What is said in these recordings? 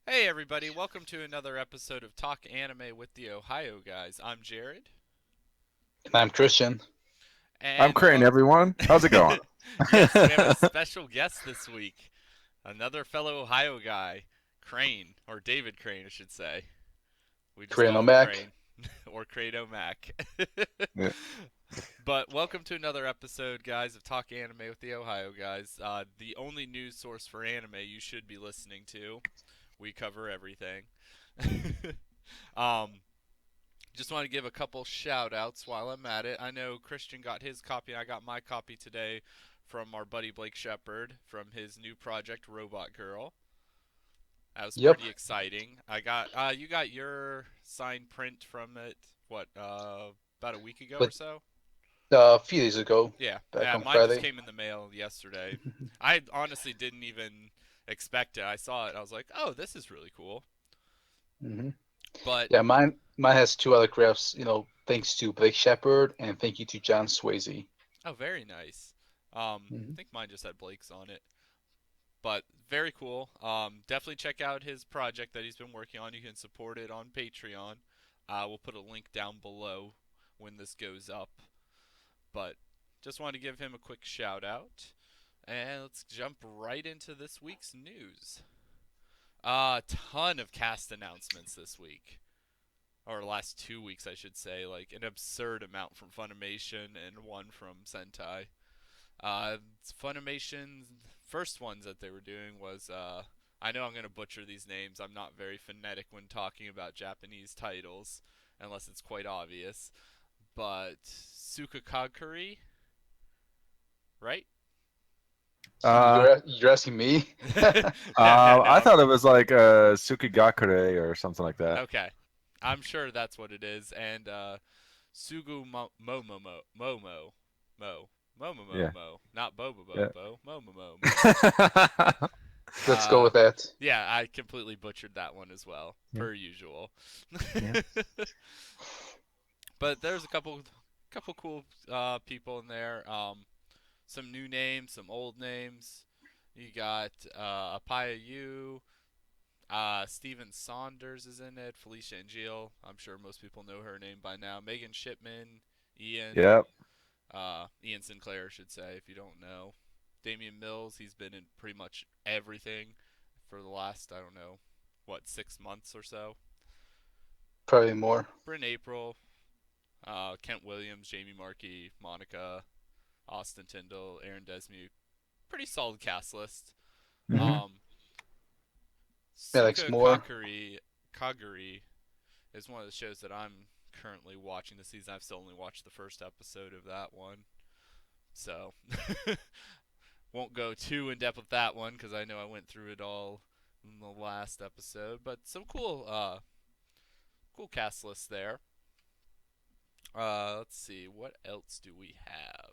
Hey everybody, welcome to another episode of Talk Anime with the Ohio guys. I'm Jared, And I'm Christian. I'm and Crane, everyone. How's it going? yes, we have a special guest this week. Another fellow Ohio guy, Crane, or David Crane, I should say. We just Korean call him Mac. Crane, or Crado Mac. Yeah. But welcome to another episode, guys, of Talk Anime with the Ohio guys. The only news source for anime you should be listening to. We cover everything. um, Just want to give a couple shout outs while I'm at it. I know Christian got his copy, I got my copy today from our buddy Blake Shepard from his new project, Robot Girl. That was Yep. pretty exciting. I got you got your signed print from it, what, about a week ago or But so? a few days ago, Yeah, back yeah, on mine just Friday. came in the mail yesterday. I honestly didn't even expect it. I saw it, I was like, oh, this is really cool. hmm But Yeah, mine has two autographs. Thanks to Blake Shepard and thank you to John Swayze. oh, very nice. I hmm think mine just had Blake's on it. But very cool. Definitely check out his project that he's been working on. You can support it on Patreon. We'll put a link down below when this goes up. But just wanted to give him a quick shout out. And let's jump right into this week's news. A ton of cast announcements this week. Or last 2 weeks, I should say. Like an absurd amount from Funimation and one from Sentai. Funimation's first ones that they were doing was I know I'm gonna butcher these names. I'm not very phonetic when talking about Japanese titles, unless it's quite obvious. But Sukakaguri, right? Uh, You're asking me? No, no, I no. thought it was like Sukigakure or something like that. Okay, I'm sure that's what it is. And Sugu Momo Momo Mo Yeah, Mo, not Bobo yeah. Bobo Momo Mo. Let's go Uh, with that. yeah, I completely butchered that one as well, Yeah, per usual. yeah. But there's a couple cool people in there. Some new names, some old names. You got Apaya Yu, Steven Saunders is in it. Felicia Angeal, I'm sure most people know her name by now. Megan Shipman, Ian, Yep. Ian Sinclair, I should say, if you don't know. Damian Mills, he's been in pretty much everything for the last, I don't know, what, 6 months or so. Probably more. Bryn April, Kent Williams, Jamie Markey, Monica, Austin Tyndall, Aaron Desmuke. Pretty solid cast list. Hmm. Um, Alex Suka Moore. Kaguri is one of the shows that I'm currently watching this season. I've still only watched the first episode of that one. So, won't go too in depth with that one because I know I went through it all in the last episode. But some cool cast lists there. Let's see, what else do we have?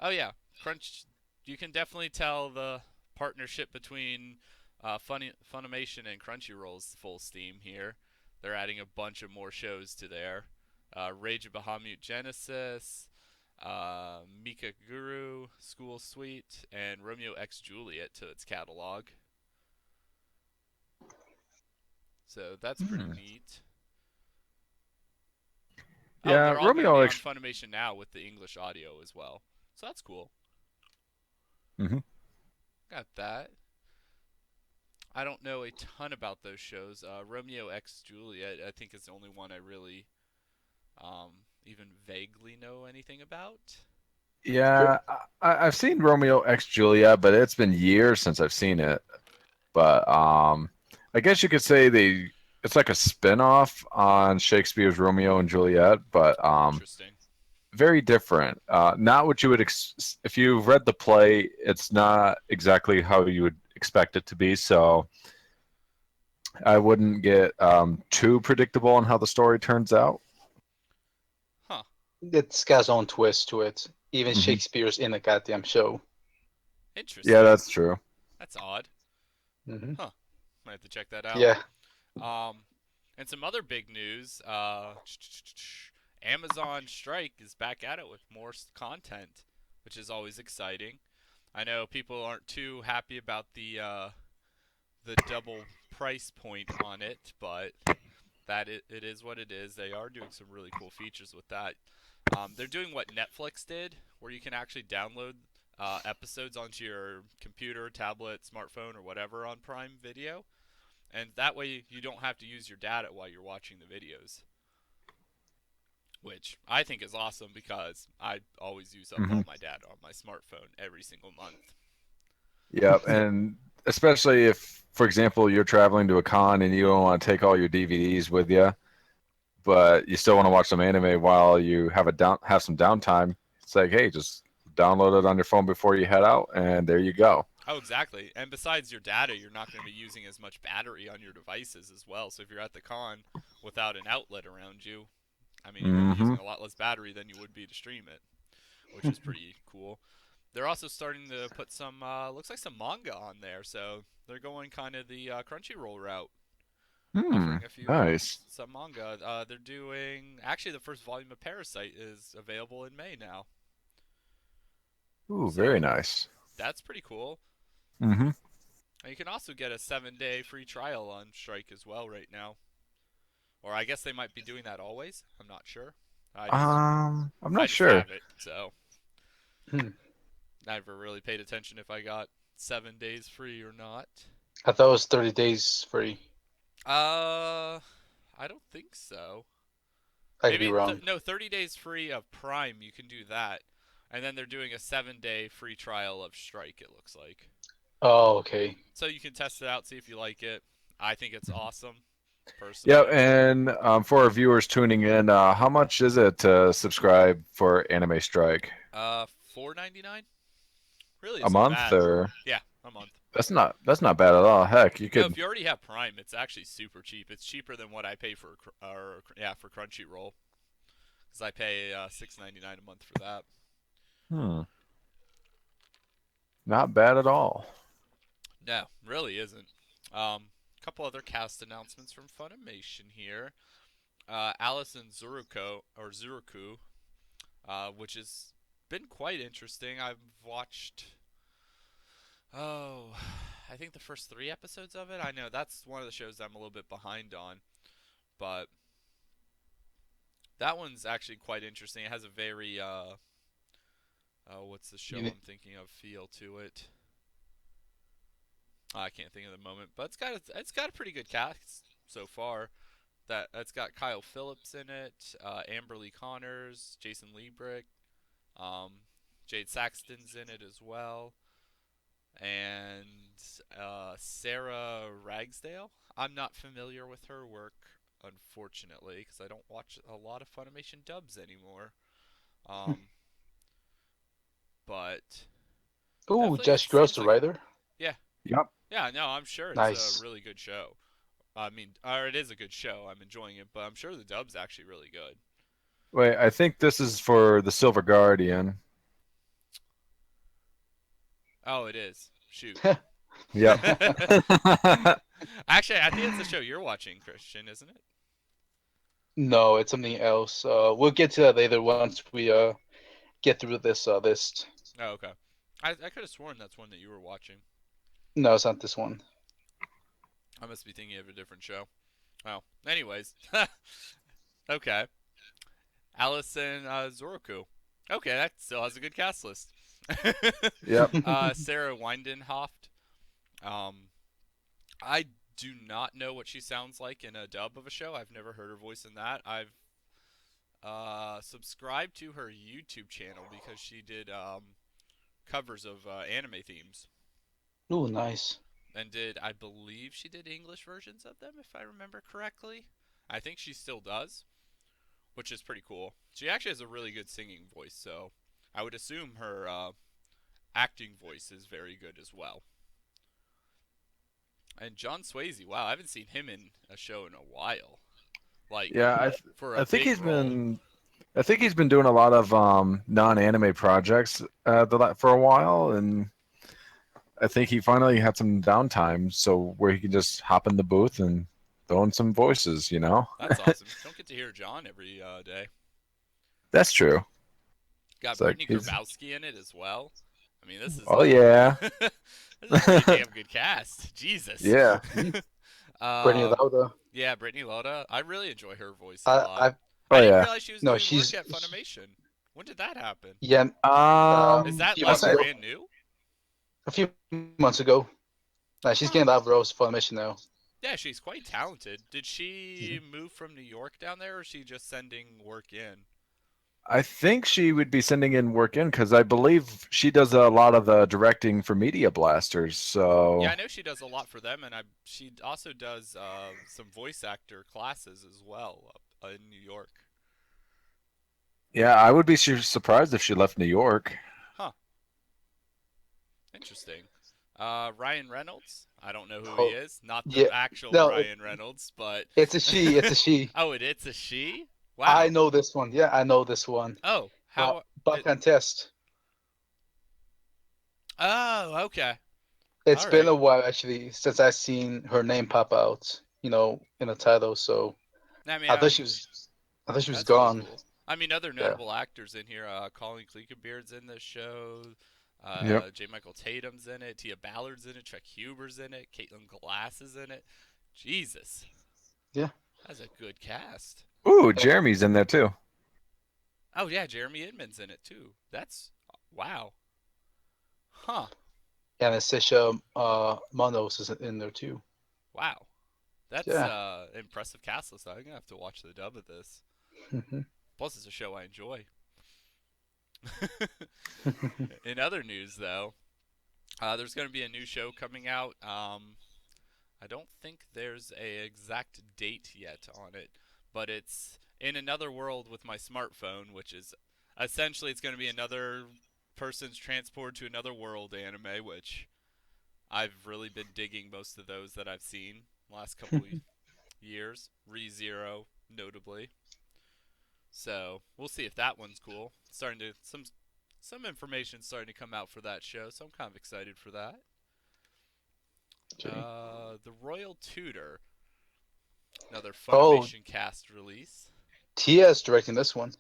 Oh yeah, Crunch. You can definitely tell the partnership between Funimation and Crunchyroll's full steam here. They're adding a bunch of more shows to there. Rage of Bahamut Genesis, Mika Guru, School Suite, and Romeo X Juliet to its catalog. So that's pretty Hmm. neat. Oh, Yeah, they're all going to Romeo be on X. Funimation now with the English audio as well. So that's cool. Hmm. Got that. I don't know a ton about those shows. Romeo X Juliet, I think, is the only one I really even vaguely know anything about. Sure. Yeah, I've seen Romeo X Juliet, but it's been years since I've seen it. But I guess you could say it's like a spin-off on Shakespeare's Romeo and Juliet, but Interesting. very different. Not what you would if you've read the play, it's not exactly how you would expect it to be. So I wouldn't get too predictable on how the story turns out. Huh. It's got its own twist to it. Even Hmm. Shakespeare's in the goddamn show. Yeah, Interesting. that's true. That's odd. hmm Huh. Might have to check that out. Yeah. Um, and some other big news. Amazon Strike is back at it with more content, which is always exciting. I know people aren't too happy about the double price point on it, but it is what it is. They are doing some really cool features with that. They're doing what Netflix did, where you can actually download episodes onto your computer, tablet, smartphone, or whatever on Prime Video, and that way you don't have to use your data while you're watching the videos, which I think is awesome because I always use up all my data on my smartphone every single month. Yep, and especially if, for example, you're traveling to a con and you don't want to take all your DVDs with you, but you still want to watch some anime while you have some downtime. It's like, hey, just download it on your phone before you head out, and there you go. Oh, exactly. And besides your data, you're not going to be using as much battery on your devices as well. So if you're at the con without an outlet around you, I mean, you're going to be using a lot less battery than you would be to stream it, which is pretty cool. They're also starting to put some, looks like some manga on there. So they're going kind of the Crunchyroll route. Offering a few, nice. some manga. They're doing, actually the first volume of Parasite is available in May now. Ooh, So, very nice. That's pretty cool. Mm-hmm. And you can also get a 7-day free trial on Strike as well right now. Or I guess they might be doing that always. I'm not sure. I'm I not just sure. have it, so never really paid attention if I got 7 days free or not. I thought it was 30 days free. I don't think so. I could be wrong. No, 30 days free of Prime. You can do that, and then they're doing a 7-day free trial of Strike. It looks like. Oh, okay. So you can test it out, see if you like it. I think it's awesome, personally. Yeah, and for our viewers tuning in, how much is it to subscribe for Anime Strike? $4.99. Really, A month bad. or? Yeah, a month. That's not bad at all. Heck, you could. No, if you already have Prime, it's actually super cheap. It's cheaper than what I pay for for Crunchyroll, because I pay $6.99 a month for that. Not bad at all. No, really isn't. Couple other cast announcements from Funimation here. Allison Zuruku, which has been quite interesting. I've watched, I think the first 3 episodes of it. I know that's one of the shows I'm a little bit behind on, but that one's actually quite interesting. It has a very, what's the show I'm thinking of, feel to it. I can't think of the moment, but it's got a pretty good cast so far. It's got Kyle Phillips in it, Amberly Connors, Jason Liebrick, Jade Saxton's in it as well, and Sarah Ragsdale. I'm not familiar with her work, unfortunately, because I don't watch a lot of Funimation dubs anymore. But ooh, Jess Gross, the writer. Yeah. Yep. Yeah, no, I'm sure it's a really good show. I mean, or it is a good show. I'm enjoying it, but I'm sure the dub's actually really good. Wait, I think this is for the Silver Guardian. Oh, it is. Shoot. Yep. Actually, I think it's the show you're watching, Christian, isn't it? No, it's something else. We'll get to that later once we get through this list. Oh, okay. I could have sworn that's one that you were watching. No, it's not this one. I must be thinking of a different show. Oh, anyways. Okay. Allison Zuruku. Okay, that still has a good cast list. Yep. Sarah Windenhoft. I do not know what she sounds like in a dub of a show. I've never heard her voice in that. I've subscribed to her YouTube channel because she did covers of anime themes. Ooh, nice. And I believe she did English versions of them, if I remember correctly. I think she still does, which is pretty cool. She actually has a really good singing voice, so I would assume her acting voice is very good as well. And John Swayze, wow, I haven't seen him in a show in a while. Like, yeah, I think he's been. I think he's been doing a lot of non-anime projects for a while, and I think he finally had some downtime, so where he can just hop in the booth and throw in some voices, you know? That's awesome. Don't get to hear John every day. That's true. Got Brittany Grabowski in it as well. I mean, this is... Oh, yeah. This is a pretty damn good cast. Jesus. Yeah. Brittany Um, Lauda. yeah, Brittany Loda. I really enjoy her voice a I, lot. I, I Oh didn't yeah. realize she was no, doing work she's at Funimation. When did that happen? yeah. Is Um, that Few I like months think ago. brand new? A few months ago. She's Huh. getting a lot of roles for Funimation now. Yeah, she's quite talented. Did she Mhm. move from New York down there, or is she just sending work in? I think she would be sending in work in because I believe she does a lot of the directing for Media Blasters. Yeah, I So know she does a lot for them, and she also does some voice actor classes as well up in New York. yeah, I would be surprised if she left New York. Huh. Interesting. Ryan Reynolds. I don't know who he Oh, is. Not the yeah. actual No, Ryan Reynolds, but it's a she. It's a she. oh, it's a she. I Wow. know this one. Yeah, I know this one. Oh, how Buck it? Contest. Oh, okay. It's All been right. a while actually since I've seen her name pop out. In the title. So I mean, I thought she was. I thought she was that's really gone. cool. I mean, other Yeah. notable actors in here: Colin Cleakenbeard's in this show. Yep. J. Michael Tatum's in it. Tia Ballard's in it. Chuck Huber's in it. Caitlin Glass is in it. Jesus, Yeah. that's a good cast. Ooh, And, Jeremy's in there too. Oh yeah, Jeremy Inman's in it too. That's wow. Huh. Anastasia Monos is in there too. Wow. That's Yeah. impressive cast list. I'm gonna have to watch the dub of this. Mhm. Plus, it's a show I enjoy. In other news, though, there's going to be a new show coming out. I don't think there's a exact date yet on it, but it's in another world with my smartphone, which is essentially it's going to be another person's transport to another world anime, which I've really been digging most of those that I've seen last couple years. ReZero, notably. So we'll see if that one's cool. Starting to some information starting to come out for that show, so I'm kind of excited for that. Okay. The Royal Tutor, another Oh, Funimation cast release. Tia is directing this one.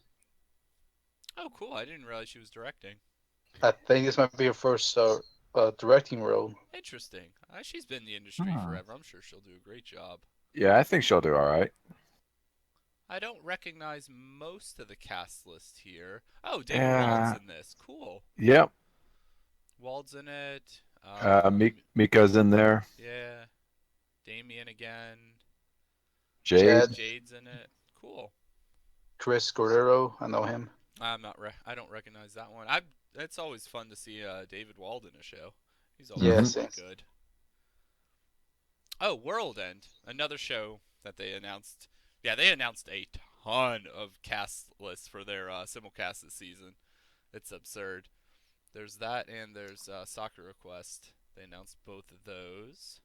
Oh, cool! I didn't realize she was directing. I think this might be her first directing role. Interesting. She's been in the industry Hmm. forever. I'm sure she'll do a great job. Yeah, I think she'll do all right. I don't recognize most of the cast list here. Oh, David Wald's Yeah. in this. Cool. Yep. Wald's in it. Mika's in there. Yeah. Damien again. Jade. Chad, Jade's in it. Cool. Chris Guerrero, I know him. I don't recognize that one. I. It's always fun to see David Wald in a show. He's always Yeah, Hmm. really same. good. Oh, World End, another show that they announced. Yeah, they announced a ton of cast lists for their simulcast this season. It's absurd. There's that, and there's Soccer Request. They announced both of those.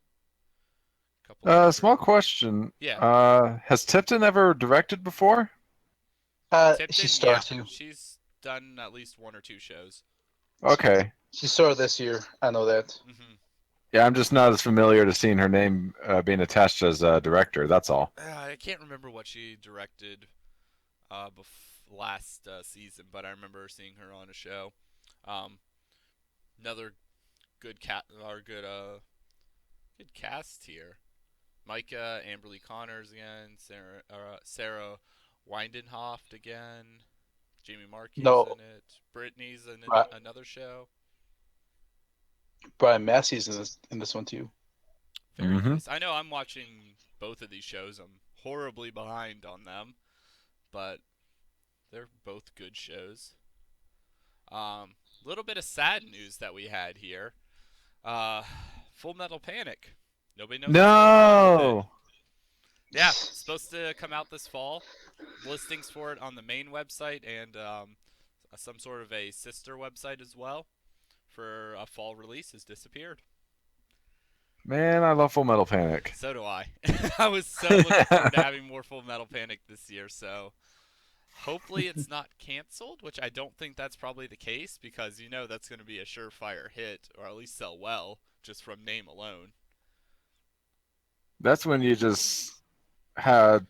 Couple different. Small question. Yeah, Has Tipton ever directed before? She Tipton. Yeah, started to. she's done at least one or two shows. Okay. She started this year. I know that. Mm-hmm. Yeah, I'm just not as familiar to seeing her name being attached as a director. That's all. I can't remember what she directed last season, but I remember seeing her on a show. Um, another good cat or good cast here. Micah, Amberly Connors again, Sarah Weidenhoft again, Jamie Markey's No, in it, Brittany's in Bri- another show. Brian Massey's in this one too. Very Hmm. nice. I know I'm watching both of these shows. I'm horribly behind on them, but they're both good shows. Little bit of sad news that we had here. Uh, Full Metal Panic. Nobody knows what's going on with it. No. Yeah, it's supposed to come out this fall. Listings for it on the main website and some sort of a sister website as well for a fall release has disappeared. Man, I love Full Metal Panic. So do I. I was so looking forward to having more Full Metal Panic this year, so hopefully it's not canceled, which I don't think that's probably the case because you know that's going to be a surefire hit or at least sell well just from name alone. That's when you just had,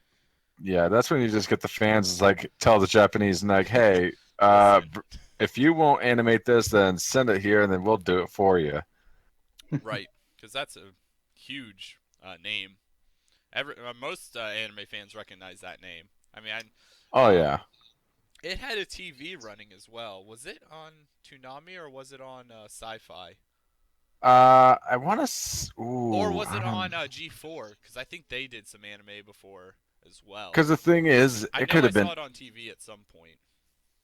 yeah, that's when you just get the fans like tell the Japanese and like, hey, Listen, if you won't animate this, then send it here and then we'll do it for you. right, because that's a huge name. Most anime fans recognize that name. I mean, Oh um, yeah. it had a TV running as well. Was it on Toonami or was it on Sci-Fi? I want to. Or Ooh, was I it don't. on G4? Because I think they did some anime before as well. Because the thing is, I it know could I have saw been. it on TV at some point.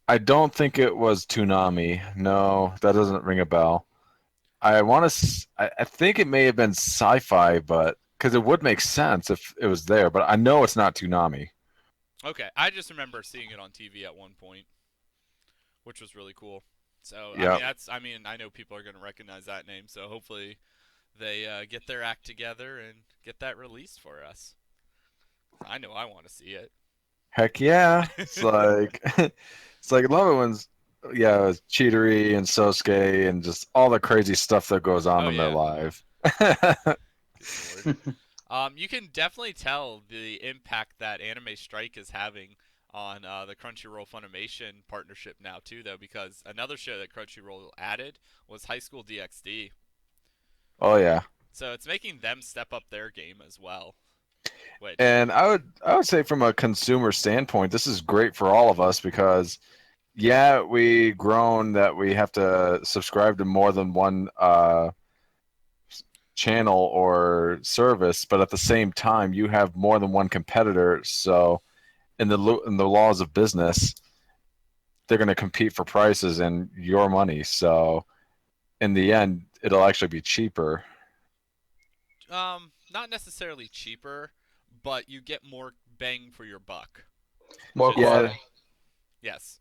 I don't think it was Toonami. No, that doesn't ring a bell. I want to. I think it may have been Sci-Fi, but because it would make sense if it was there. But I know it's not Toonami. Okay, I just remember seeing it on TV at one point, which was really cool. So I mean, Yep. I know people are gonna recognize that name. So hopefully they get their act together and get that released for us. I know I want to see it. Heck yeah. It's like it's like I love it when yeah, it's Cheatery and Sosuke and just all the crazy stuff that goes on Oh in their yeah, life. good lord. You can definitely tell the impact that Anime Strike is having on the Crunchyroll Funimation partnership now too, though, because another show that Crunchyroll added was High School DxD. Oh yeah. So it's making them step up their game as well. Which, And I would say from a consumer standpoint, this is great for all of us because yeah, we grown that we have to subscribe to more than one channel or service, but at the same time, you have more than one competitor. So in the laws of business, they're going to compete for prices and your money. So in the end, it'll actually be cheaper. not necessarily cheaper, but you get more bang for your buck. More Just Yeah, quality. yes,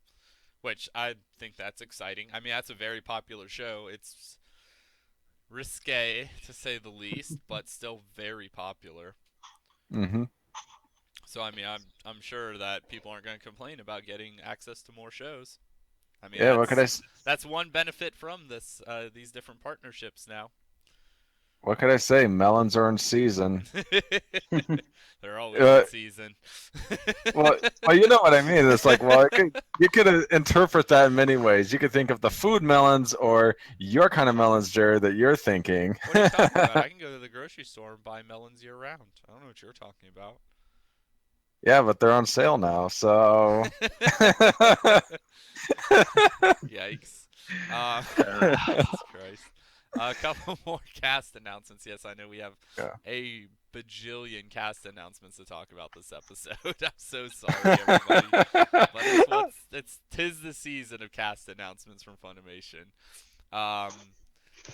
which I think that's exciting. I mean, that's a very popular show. It's risque to say the least, but still very popular. hmm So I mean, I'm sure that people aren't going to complain about getting access to more shows. I mean, yeah. What could that's one benefit from these different partnerships now. what could I say? Melons are in season. They're always in Uh, season. well, you know what I mean. It's like, well, you could interpret that in many ways. You could think of the food melons or your kind of melons, Jared, that you're thinking. What are you talking about? I can go to the grocery store and buy melons year round. I don't know what you're talking about. Yeah, but they're on sale now, so. Yikes. Jesus Christ. A couple more cast announcements. Yes, I know we have Yeah. a bajillion cast announcements to talk about this episode. I'm so sorry, everybody. But tis the season of cast announcements from Funimation. Um,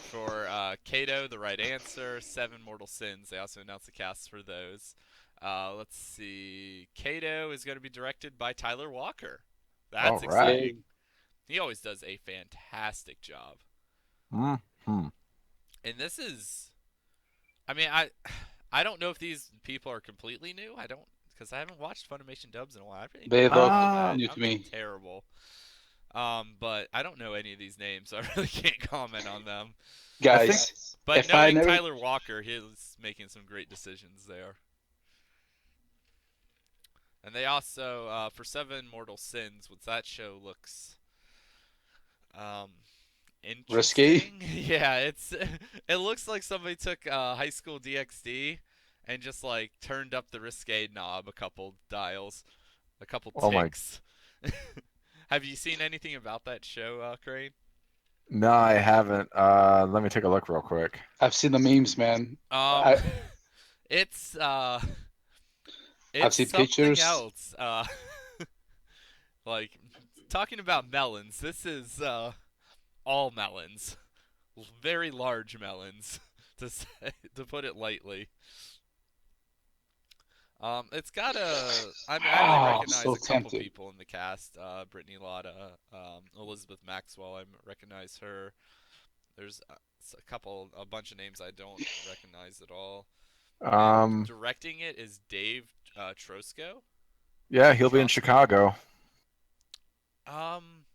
for Kato, the right answer. Seven Mortal Sins. They also announced the cast for those. Let's see. Kato is going to be directed by Tyler Walker. All That's right. exciting. He always does a fantastic job. Mm-hmm. And this is, I mean, I don't know if these people are completely new. I don't, because I haven't watched Funimation dubs in a while. I really They don't look know Ah, that. new to I'm me. terrible. But I don't know any of these names, so I really can't comment on them. I think Guys, But if I noting never Tyler Walker, he's making some great decisions there. And they also, for Seven Mortal Sins, what that show looks um, risky, interesting. Yeah, it looks like somebody took High School DxD and just like turned up the risque knob a couple dials, a couple oh my, ticks. Have you seen anything about that show, Crane? no, I haven't. Let me take a look real quick. I've seen the memes, man. Um, I, it's I've it's seen something pictures. else. Like talking about melons. This is all melons, very large melons, to say, to put it lightly. It's got a. I mean, I only Oh, I'm recognize so a couple tempted. people in the cast. Brittany Lotta, Elizabeth Maxwell. I recognize her. There's a bunch of names I don't recognize at all. And Um, directing it is Dave Trosco. yeah, he'll be in Trosco. Chicago. Um,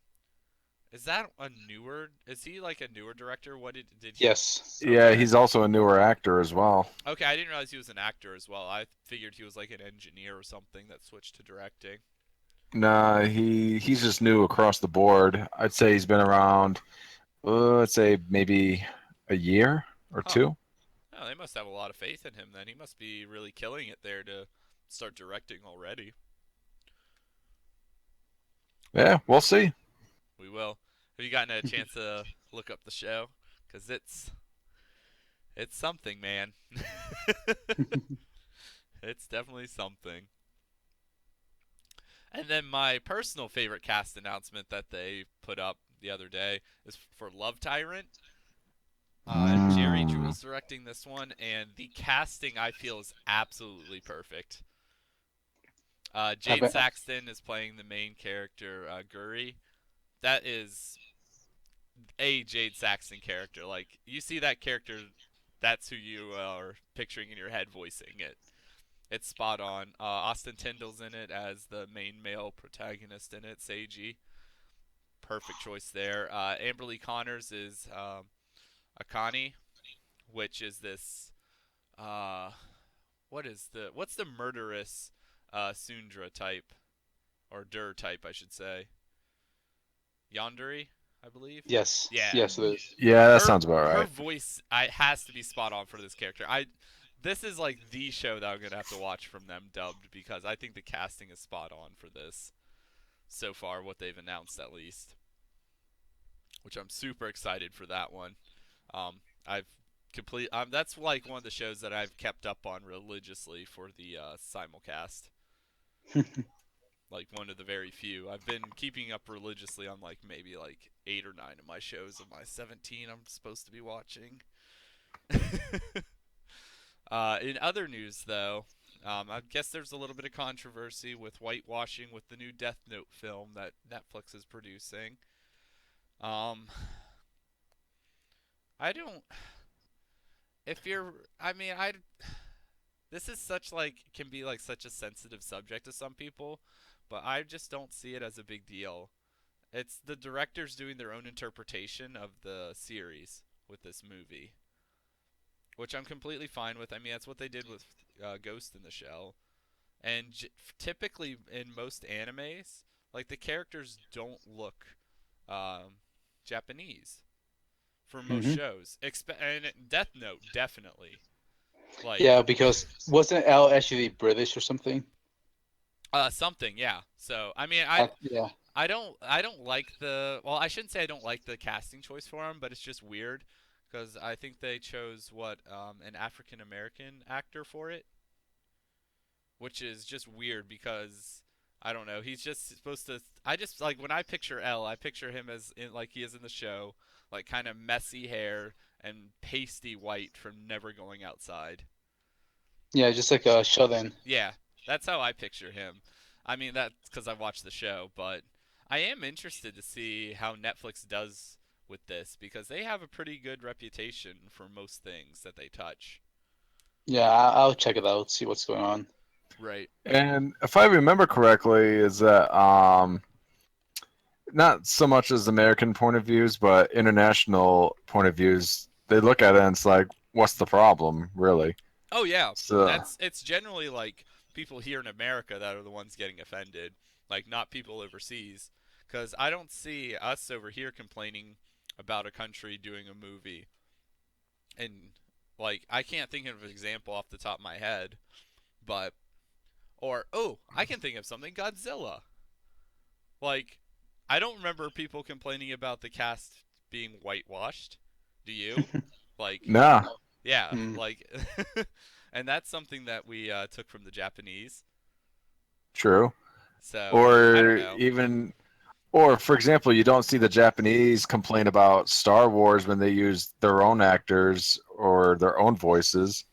is that a newer? Is he like a newer director? What did he? Yes. Yeah, Okay. he's also a newer actor as well. Okay, I didn't realize he was an actor as well. I figured he was like an engineer or something that switched to directing. Nah, he's just new across the board. I'd say he's been around. I'd say maybe a year or Huh. two. Oh, they must have a lot of faith in him then. He must be really killing it there to start directing already. Yeah, we'll see. We will. Have you gotten a chance to look up the show? Cause it's something, man. It's definitely something. And then my personal favorite cast announcement that they put up the other day is for Love Tyrant. Jerry Mm. Jules directing this one, and the casting I feel is absolutely perfect. I Jade bet. Saxton is playing the main character, Guri. That is a Jade Saxton character. Like, you see that character, that's who you are picturing in your head voicing it. It's spot on. Austin Tyndall's in it as the main male protagonist in it, Seiji. Perfect choice there. Amberly Connors is Akane, which is this. Uh, what's the murderous Sundra type or Dur type, I should say. Yandere, I believe. Yes, Yeah, yes, it is. Yeah, that her sounds about her right. voice has to be spot on for this character. This is like the show that I'm gonna have to watch from them dubbed because I think the casting is spot on for this so far. What they've announced at least, which I'm super excited for that one. I've that's like one of the shows that I've kept up on religiously for the simulcast. Like one of the very few. I've been keeping up religiously on like maybe like 8 or 9 of my shows of my 17 I'm supposed to be watching. In other news, though, I guess there's a little bit of controversy with whitewashing with the new Death Note film that Netflix is producing. Um, I don't. If you're, I mean, I. This is such like can be like such a sensitive subject to some people, but I just don't see it as a big deal. It's the directors doing their own interpretation of the series with this movie, which I'm completely fine with. I mean, that's what they did with Ghost in the Shell. And typically in most animes, like the characters don't look um, Japanese for most Hmm. shows. And Death Note definitely. Like Yeah, because wasn't L actually British or something? something, yeah. So I mean, Yeah. I don't like the well, I shouldn't say I don't like the casting choice for him, but it's just weird because I think they chose what an African American actor for it, which is just weird because I don't know. He's just supposed to. I just like when I picture L, I picture him as in like he is in the show, like kind of messy hair and pasty white from never going outside. Yeah, just like a shut-in. Yeah, that's how I picture him. I mean that's because I watched the show, but I am interested to see how Netflix does with this because they have a pretty good reputation for most things that they touch. Yeah, I'll check it out, see what's going on. Right. And if I remember correctly, is that not so much as American point of views, but international point of views, they look at it and it's like, what's the problem, really? Oh yeah, So that's it's generally like people here in America that are the ones getting offended, like not people overseas. Because I don't see us over here complaining about a country doing a movie, and like I can't think of an example off the top of my head, but or oh, I can think of something. Godzilla. Like I don't remember people complaining about the cast being whitewashed. Do you? Like nah, yeah, Hmm. like, and that's something that we took from the Japanese. true. So I don't Or know. even, or for example, you don't see the Japanese complain about Star Wars when they use their own actors or their own voices.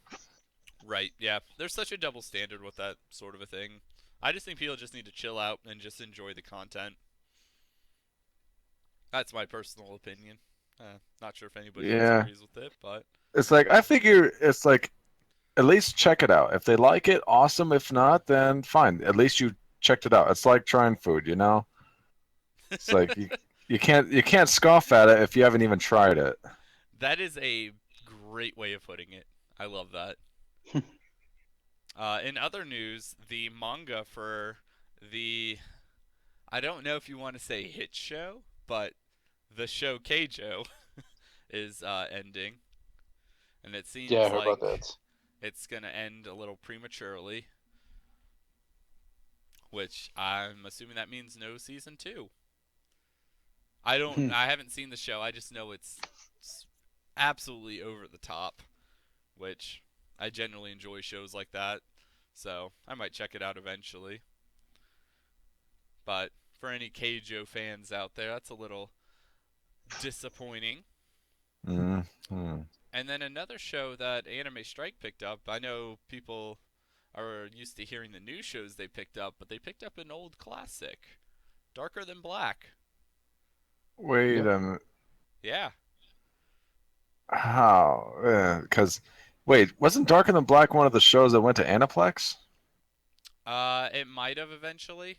Right? Yeah. There's such a double standard with that sort of a thing. I just think people just need to chill out and just enjoy the content. That's my personal opinion. Not sure if anybody else Yeah, agrees with it, but it's like I figure it's like at least check it out. If they like it, awesome. If not, then fine. At least you checked it out. It's like trying food, you know? It's like you can't scoff at it if you haven't even tried it. that is a great way of putting it. I love that. In other news, the manga for the I don't know if you want to say hit show, but the show Keijo is ending, and it Yeah, I seems heard about like that. it's gonna end a little prematurely, which I'm assuming that means no season 2. Hmm. I haven't seen the show. I just know it's absolutely over the top, which I generally enjoy shows like that. So, I might check it out eventually. But for any Keijo fans out there, that's a little disappointing. Mm-hmm. And then another show that Anime Strike picked up. I know people are used to hearing the new shows they picked up, but they picked up an old classic, Darker Than Black. Wait Yep. a minute. Yeah. How? Because, wait, wasn't Darker Than Black one of the shows that went to Aniplex? It might have eventually.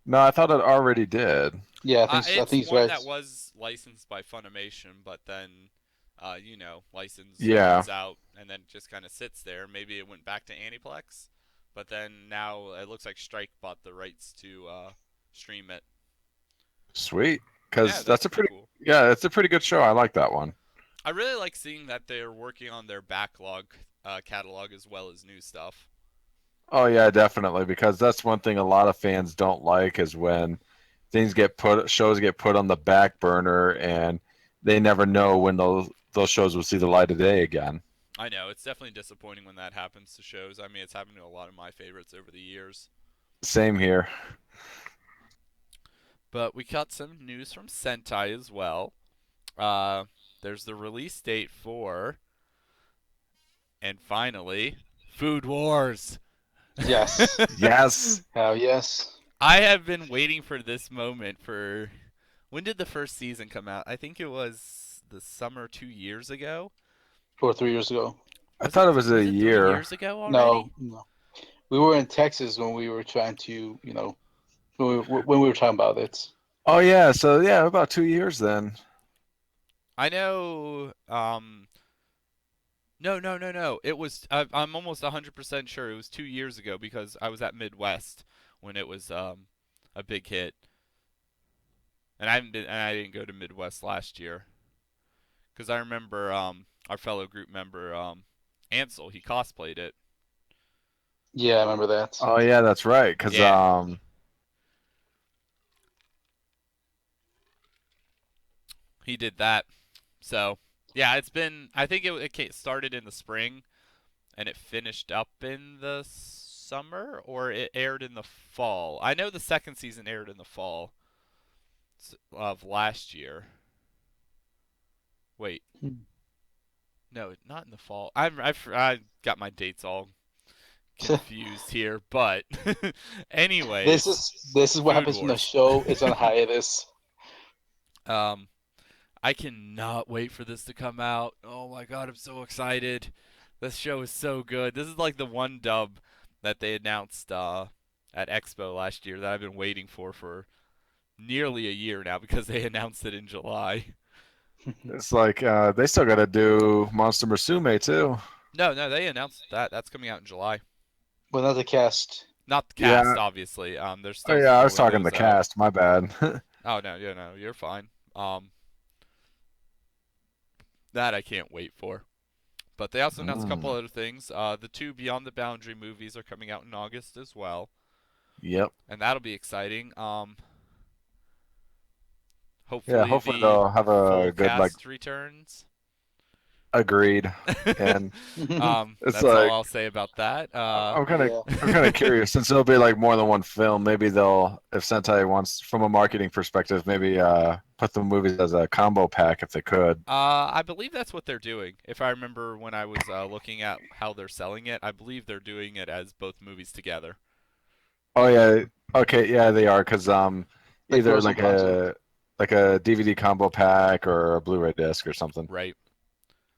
No, I thought it already did. Yeah, I It's think he's one right. that was licensed by Funimation, but then, license Yeah, runs out and then just kind of sits there. Maybe it went back to Aniplex, but then now it looks like Strike bought the rights to stream it. sweet. Yeah, Because that's pretty cool. yeah, it's a pretty good show. I like that one. I really like seeing that they're working on their backlog catalog as well as new stuff. Oh yeah, definitely. Because that's one thing a lot of fans don't like is when shows get put on the back burner and they never know when those shows will see the light of day again. I know, it's definitely disappointing when that happens to shows. I mean, it's happened to a lot of my favorites over the years. Same here. But we got some news from Sentai as well. Uh, there's the release date for, and finally, Food Wars. Yes. Yes. Hell yes. I have been waiting for this moment for. When did the first season come out? I think it was the summer 2 years ago. 2 or 3 years ago. I thought it was Was a it 3 year. years ago No, already? no. We were in Texas when we were trying to, when we were talking about it. Oh yeah, so yeah, about 2 years then. I know. No, no, no, no. It was. I'm almost 100% sure it was 2 years ago because I was at Midwest when it was a big hit, and I didn't go to Midwest last year because I remember our fellow group member Ansel, he cosplayed it. Yeah, I remember that. Oh yeah, that's right. Cause Yeah, he did that. So yeah, it's been. I think it started in the spring and it finished up in the summer, or it aired in the fall. I know the second season aired in the fall of last year. Wait, Hmm. no, not in the fall. I got my dates all confused here, but This anyways, is this is what Food happens when the Wars. show is on hiatus. Um, I cannot wait for this to come out. Oh my god, I'm so excited. This show is so good. This is like the one dub that they announced at Expo last year that I've been waiting for nearly a year now because they announced it in July. it's like they still got to do Monster Musume too. No, no, they announced that. That's coming out in July. But not the cast. Not the cast, Yeah. obviously. There's Oh still yeah, I was rolling talking the those out. cast. My bad. Oh no, no, you're fine. That I can't wait for. But they also announced a couple Mm. other things. The two Beyond the Boundary movies are coming out in August as well, Yep. and that'll be exciting. Yeah. Hopefully Hopefully the they'll have a full good like cast returns. agreed. And it's That's all like I'll say about that. I'm kind of Yeah. I'm kind of curious since it'll be like more than one film. Maybe they'll, if Sentai wants, from a marketing perspective, maybe put the movies as a combo pack if they could. I believe that's what they're doing. If I remember when I was looking at how they're selling it, I believe they're doing it as both movies together. Oh yeah. Okay. Yeah, they are because Like either pros and cons. like a DVD combo pack or a Blu-ray disc or something. Right.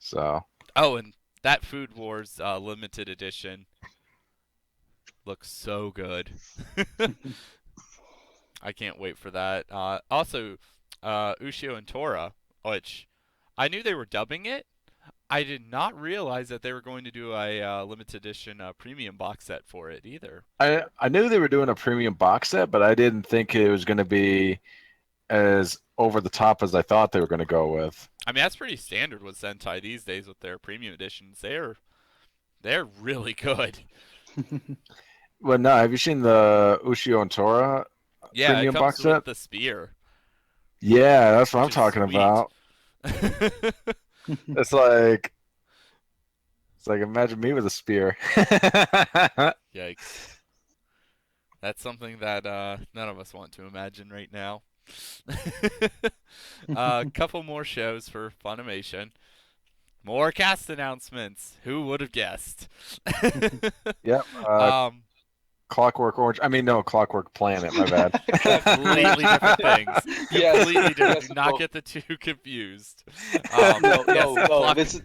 So Oh, and that Food Wars limited edition looks so good. I can't wait for that. Also, Ushio and Tora, which I knew they were dubbing it. I did not realize that they were going to do a limited edition premium box set for it either. I knew they were doing a premium box set, but I didn't think it was going to be as over the top as I thought they were going to go with. I mean, that's pretty standard with Sentai these days with their premium editions. They're really good. Well, no, have you seen the Ushio and Tora Yeah, it premium comes box with set? the spear, Yeah, that's what I'm which is talking sweet. about. It's like imagine me with a spear. Yikes. That's something that none of us want to imagine right now. A couple more shows for Funimation. More cast announcements. Who would have guessed? Yep. um, Clockwork Orange. I mean, no, Clockwork Planet. My bad. completely different things. Yes, Completely different. yes, Do not both. get the two confused. No, Yes, no. Clock- This is,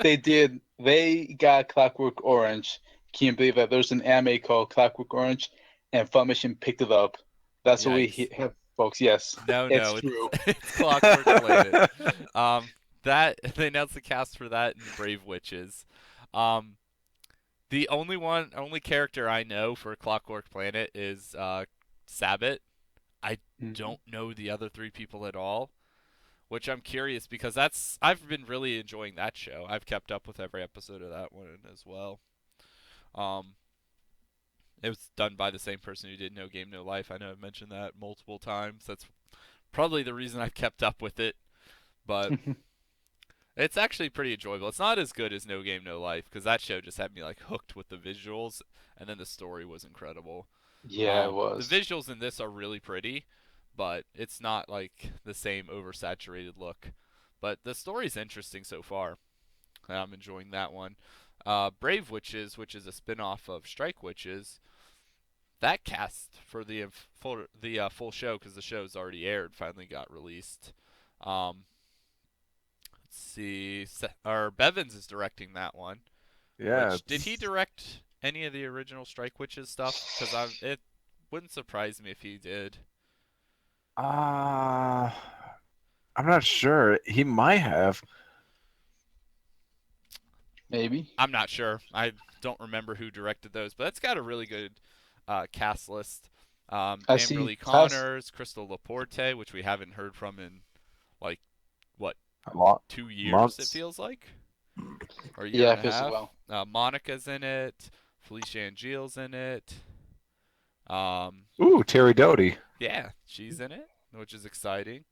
they did. They got Clockwork Orange. Can you believe that? There's an anime called Clockwork Orange, and Funimation picked it up. That's what we Yikes. have, folks. Yes, No, it's no, true. it's Clockwork Planet. That they announced the cast for that and Brave Witches. The only character I know for Clockwork Planet is Sabbath. I don't know the other three people at all, which I'm curious because I've been really enjoying that show. I've kept up with every episode of that one as well. It was done by the same person who did No Game No Life. I know I've mentioned that multiple times. That's probably the reason I've kept up with it, but it's actually pretty enjoyable. It's not as good as No Game No Life because that show just had me like hooked with the visuals, and then the story was incredible. Yeah, it was. The visuals in this are really pretty, but it's not like the same oversaturated look. But the story's interesting so far. I'm enjoying that one. Brave Witches, which is a spin-off of Strike Witches, that cast for the full show because the show's already aired finally got released. Let's see, Bevins is directing that one. Yeah. Did he direct any of the original Strike Witches stuff? Because it wouldn't surprise me if he did. I'm not sure. He might have. Maybe. I'm not sure. I don't remember who directed those, but it's got a really good cast list. I see Amberly Tess. Connors, Crystal Laporte, which we haven't heard from in like what A lot. 2 years Months. it feels like, or a year Yeah, and a feels half. well. Monica's in it. Felicia Angeal's in it. Ooh, Terry Doty. Yeah, she's in it, which is exciting.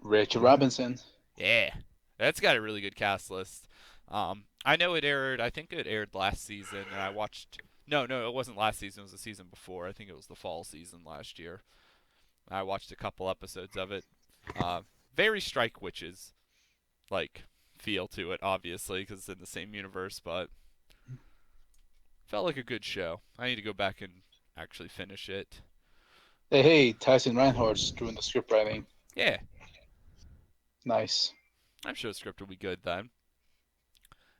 Rachel Robinson. Yeah, that's got a really good cast list. I know it aired. I think it aired last season, and I watched. No, it wasn't last season. It was the season before. I think it was the fall season last year. I watched a couple episodes of it. Very Strike Witches like feel to it, obviously, because it's in the same universe, but felt like a good show. I need to go back and actually finish it. Hey, Tyson Reinhardt's doing the script writing. Yeah, Nice. I'm sure the script will be good then.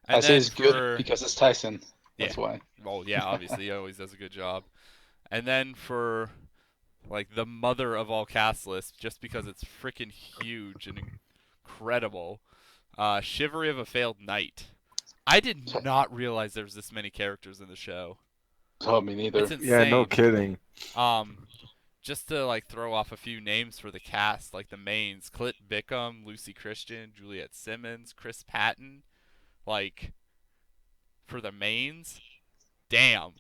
I say it's good because it's Tyson. That's why. Well, yeah, obviously he always does a good job. And then for like the mother of all cast lists, just because it's freaking huge and incredible, Chivalry of a Failed Knight. I did not realize there was this many characters in the show. Oh, me neither. It's insane. Yeah, no kidding. Just to like throw off a few names for the cast, like the mains: Clit Bickham, Lucy Christian, Juliet Simmons, Chris Patton. Like for the mains, damn.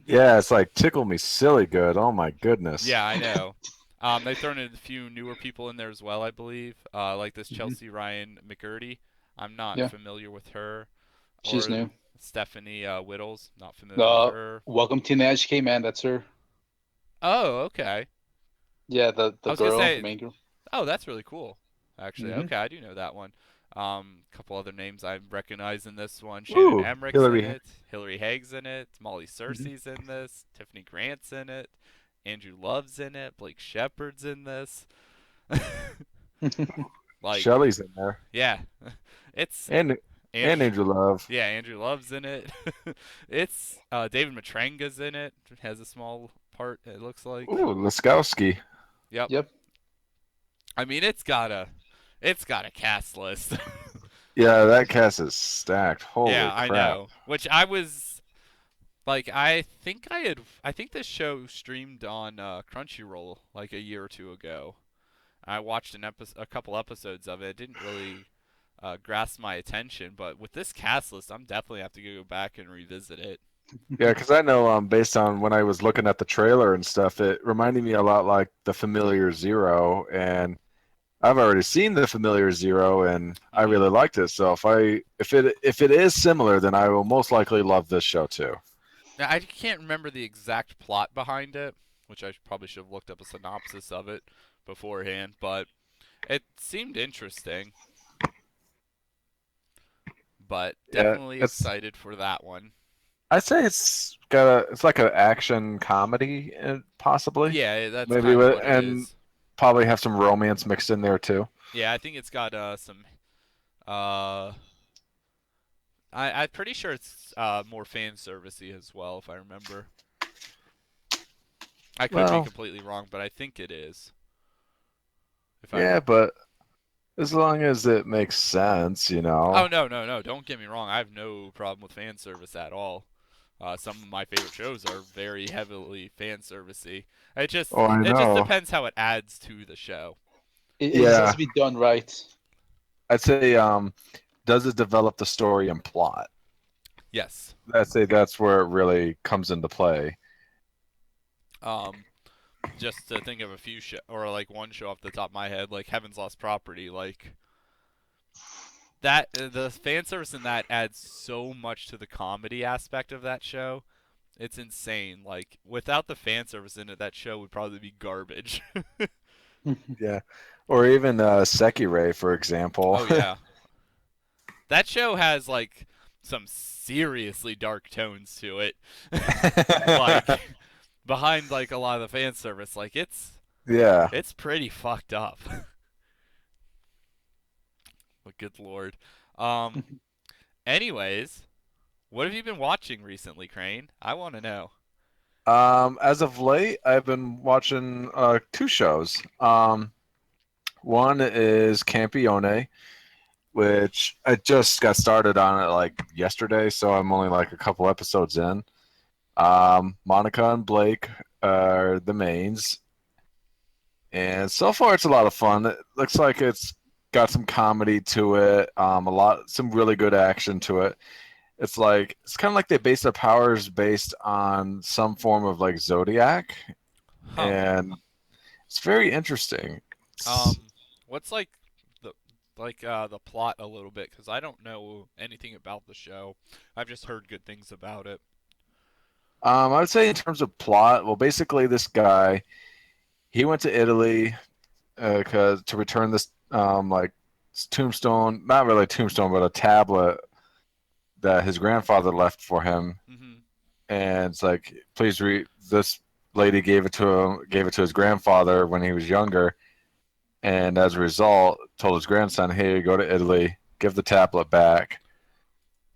Yeah, it's like tickle me silly good. Oh my goodness. Yeah, I know. They've thrown in a few newer people in there as well, I believe. Like this Chelsea Ryan McGurdy. I'm not familiar with her. She's new. Stephanie Whittles. Not familiar with her. Welcome to the HK, man. That's her. Oh, okay. Yeah, the girl, say, the main girl. Oh, that's really cool. Actually, okay, I do know that one. Couple other names I recognize in this one. Shannon Emmerich's in it. Hillary Haig's in it. Molly Cersei's in this. Tiffany Grant's in it. Andrew Love's in it. Blake Shepard's in this. Like Shelley's in there. Yeah, it's and Andrew Love. Yeah, Andrew Love's in it. It's David Matranga's in it. Has a small part. It looks like. Ooh, Laskowski. Yep. I mean, it's got a cast list. Yeah, that cast is stacked. Holy crap. I know. Which I was Like I think this show streamed on Crunchyroll like a year or two ago. I watched a couple episodes of it. It didn't really grasp my attention, but with this cast list, I'm definitely have to go back and revisit it. Yeah, because I know based on when I was looking at the trailer and stuff, it reminded me a lot like the Familiar Zero, and I've already seen the Familiar Zero, and I Mhm. really liked it. So if it is similar, then I will most likely love this show too. Now, I can't remember the exact plot behind it, which I probably should have looked up a synopsis of it beforehand, but it seemed interesting. But Yeah, definitely it's excited for that one. I'd say it's like an action comedy, possibly Yeah, that's maybe kind of with what it and is. probably have some romance mixed in there too. Yeah, I think it's got some. Uh, I'm pretty sure it's more fan servicey as well, if I remember. I could be Well, completely wrong, but I think it is. If I yeah, but as long as it makes sense, you Oh know. no, no, no! Don't get me wrong. I have no problem with fan service at all. Some of my favorite shows are very heavily fan servicey. Oh, I It just know. depends how it adds to the show. It just has Yeah, to be done right. I'd say does it develop the story and plot? Yes. I'd say that's where it really comes into play. Um, just to think of a few or like one show off the top of my head, like Heaven's Lost Property, like that. The fan service in that adds so much to the comedy aspect of that show. It's insane. Like without the fan service in it, that show would probably be garbage. Yeah, or even Sekirei, for example. Oh yeah. That show has like some seriously dark tones to it. Like behind like a lot of the fan service, like Yeah. it's pretty fucked up. But good lord. Um anyways, what have you been watching recently, Crane? I want to know. As of late, I've been watching two shows. One is Campione, which I just got started on it like yesterday, so I'm only like a couple episodes in. Monica and Blake are the mains, and so far it's a lot of fun. It looks like it's got some comedy to it, some really good action to it. It's kind of like they base their powers based on some form of like zodiac, Huh. and it's very interesting. It's, What's the the plot a little bit cuz I don't know anything about the show. I've just heard good things about it. I would say in terms of plot, well, basically this guy he went to Italy to return this like tombstone, not really a tombstone, but a tablet that his grandfather left for him, Mhm. and it's like, please read. This lady gave it to his grandfather when he was younger, and as a result, told his grandson, "Hey, go to Italy, give the tablet back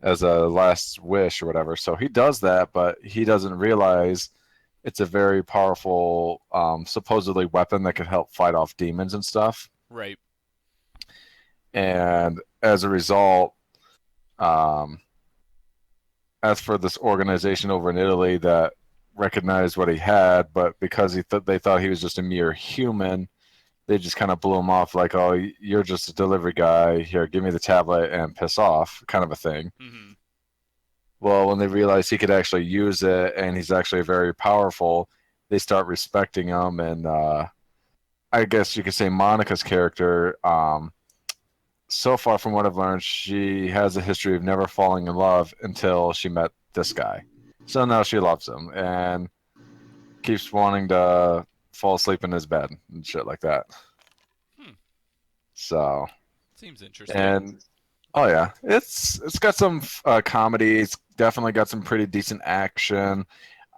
as a last wish or whatever." So he does that, but he doesn't realize it's a very powerful, supposedly weapon that could help fight off demons and stuff. Right. And as a result, um, as for this organization over in Italy that recognized what he had, but because they thought he was just a mere human, they just kind of blew him off like, "Oh, you're just a delivery guy. Here, give me the tablet and piss off," kind of a thing. Mhm. Well, when they realize he could actually use it and he's actually very powerful, they start respecting him. And I guess you could say Monica's character, so far from what I've learned, she has a history of never falling in love until she met this guy. So now she loves him and keeps wanting to fall asleep in his bed and shit like that. Hmm. So, Seems interesting. and oh yeah, it's got some comedy. It's definitely got some pretty decent action.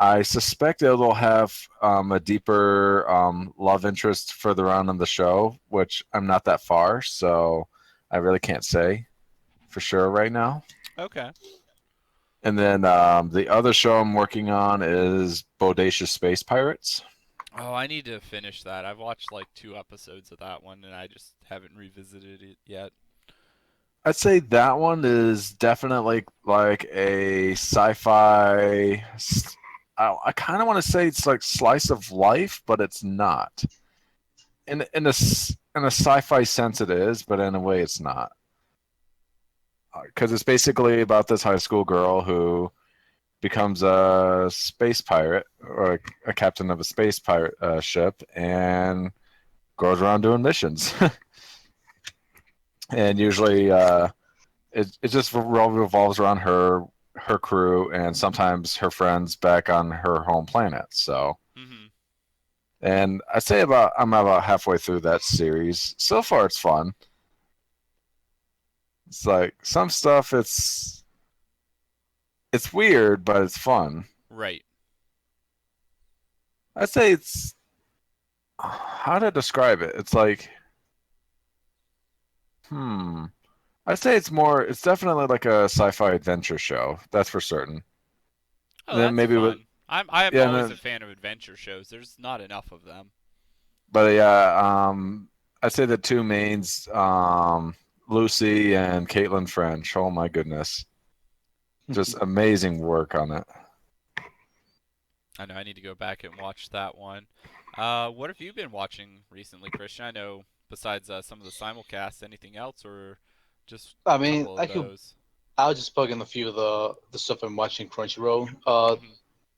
I suspect it'll have a deeper love interest further on in the show, which I'm not that far, so I really can't say for sure right now. Okay. And then the other show I'm working on is Bodacious Space Pirates. Oh, I need to finish that. I've watched like 2 episodes of that one and I just haven't revisited it yet. I'd say that one is definitely like a sci-fi. I kind of want to say it's like slice of life, but it's not. In a sci-fi sense, it is, but in a way, it's not. Because it's basically about this high school girl who becomes a space pirate or a captain of a space pirate ship and goes around doing missions. And usually, it just revolves around her crew and sometimes her friends back on her home planet. So, Hmm. and I say I'm about halfway through that series. So far, it's fun. It's like some stuff. It's weird, but it's fun. Right. I'd say it's how to describe it. It's like hmm. I'd say it's more. It's definitely like a sci-fi adventure show. That's for certain. Oh, And then that's maybe with fun. I am yeah, and always a then, fan of adventure shows. There's not enough of them. but yeah, I'd say the two mains, Lucy and Caitlin French. Oh my goodness, just amazing work on it. I know I need to go back and watch that one. What have you been watching recently, Christian? I know besides some of the simulcasts, anything else, or just I a mean, couple of those? I'll just plug in a few of the stuff I'm watching Crunchyroll. Hmm.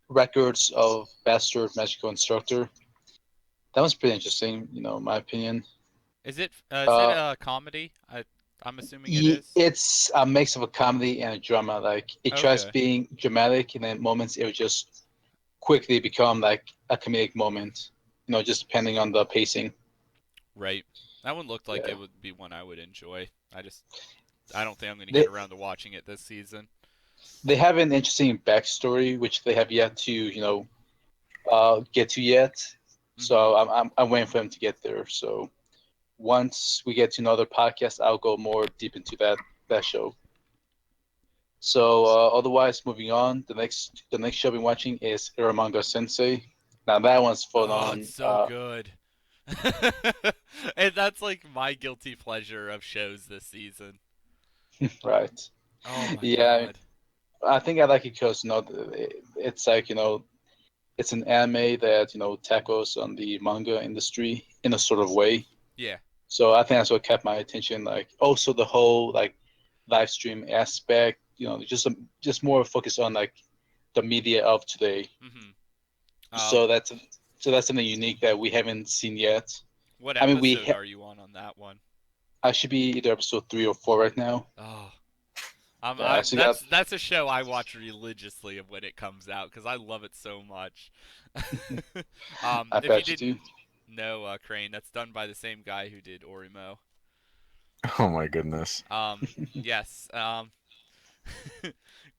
Records of Bastard Magical Instructor. That was pretty interesting, in my opinion. Is it Uh, a comedy? I'm assuming it is. it's a mix of a comedy and a drama. Like it tries Okay, being dramatic, and then moments it would just quickly become like a comedic moment. Just depending on the pacing. right. That one looked like Yeah. it would be one I would enjoy. I don't think I'm going to get They around to watching it this season. they have an interesting backstory which they have yet to get to yet. Hmm. So I'm waiting for them to get there. So once we get to another podcast, I'll go more deep into that show. So otherwise, moving on, the next show I've been watching is Iramanga Sensei. Now that one's full Oh, it's on. so good. And that's like my guilty pleasure of shows this season. Right. Oh my Yeah, god. I think I like it because it's like it's an anime that tackles on the manga industry in a sort of way. Yeah. So I think that's what kept my attention. Like also the whole like live stream aspect. Just more focus on like the media of today. Hmm. So Um, that's something unique that we haven't seen yet. what I mean, episode are you on that one? I should be either episode 3 or 4 right now. Oh, Yeah, I got. that's a show I watch religiously when it comes out because I love it so much. I If you bet you didn't do. know, Crane, that's done by the same guy who did Orimo. Oh my goodness. Um, yes.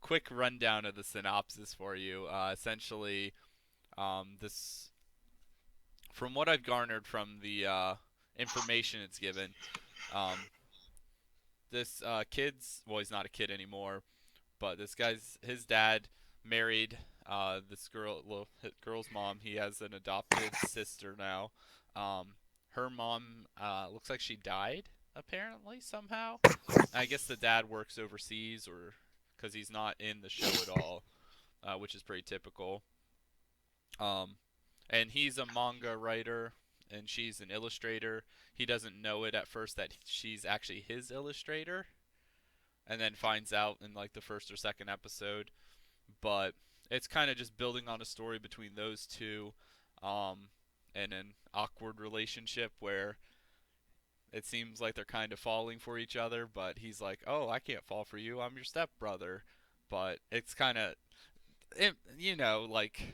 Quick rundown of the synopsis for you. Essentially, this from what I've garnered from the information it's given, um, this kid's well, he's not a kid anymore, but this guy's his dad married this girl's mom. He has an adopted sister now. Um, her mom looks like she died apparently somehow. I guess the dad works overseas or because he's not in the show at all, which is pretty typical. Um, and he's a manga writer and she's an illustrator. He doesn't know it at first that she's actually his illustrator, and then finds out in like the first or second episode. But it's kind of just building on a story between those two, um, and an awkward relationship where it seems like they're kind of falling for each other, but he's like, "Oh, I can't fall for you. I'm your stepbrother." But it's kind of, like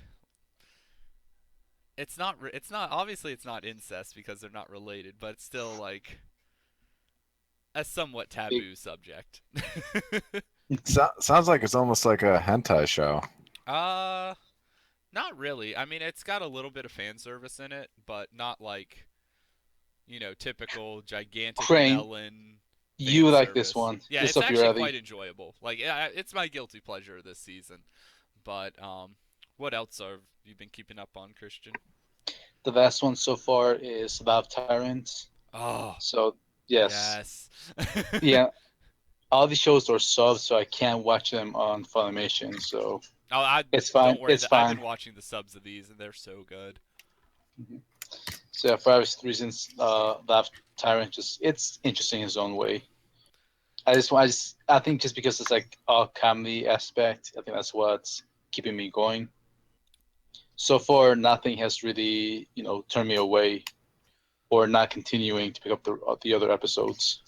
it's not obviously it's not incest because they're not related, but it's still like a somewhat Big. taboo subject. Sounds like it's almost like a hentai show. uh Not really. I mean, it's got a little bit of fan service in it, but not like, typical gigantic Crane, melon fan you like this service. one. Yeah, This it's up your actually quite alley. enjoyable. Like, yeah, it's my guilty pleasure this season. But what else have you been keeping up on, Christian? The last one so far is Love Tyrants. Oh, So yes, yes. yeah. all the shows are subbed, so I can't watch them on Funimation. So Oh, I it's fine. don't worry. It's I've fine. been watching the subs of these, and they're so good. Mhm. So yeah, for obvious reasons, that Tyrant just it's interesting in his own way. I think just because it's like a comedy aspect, I think that's what's keeping me going. So far, nothing has really, turned me away or not continuing to pick up the other episodes.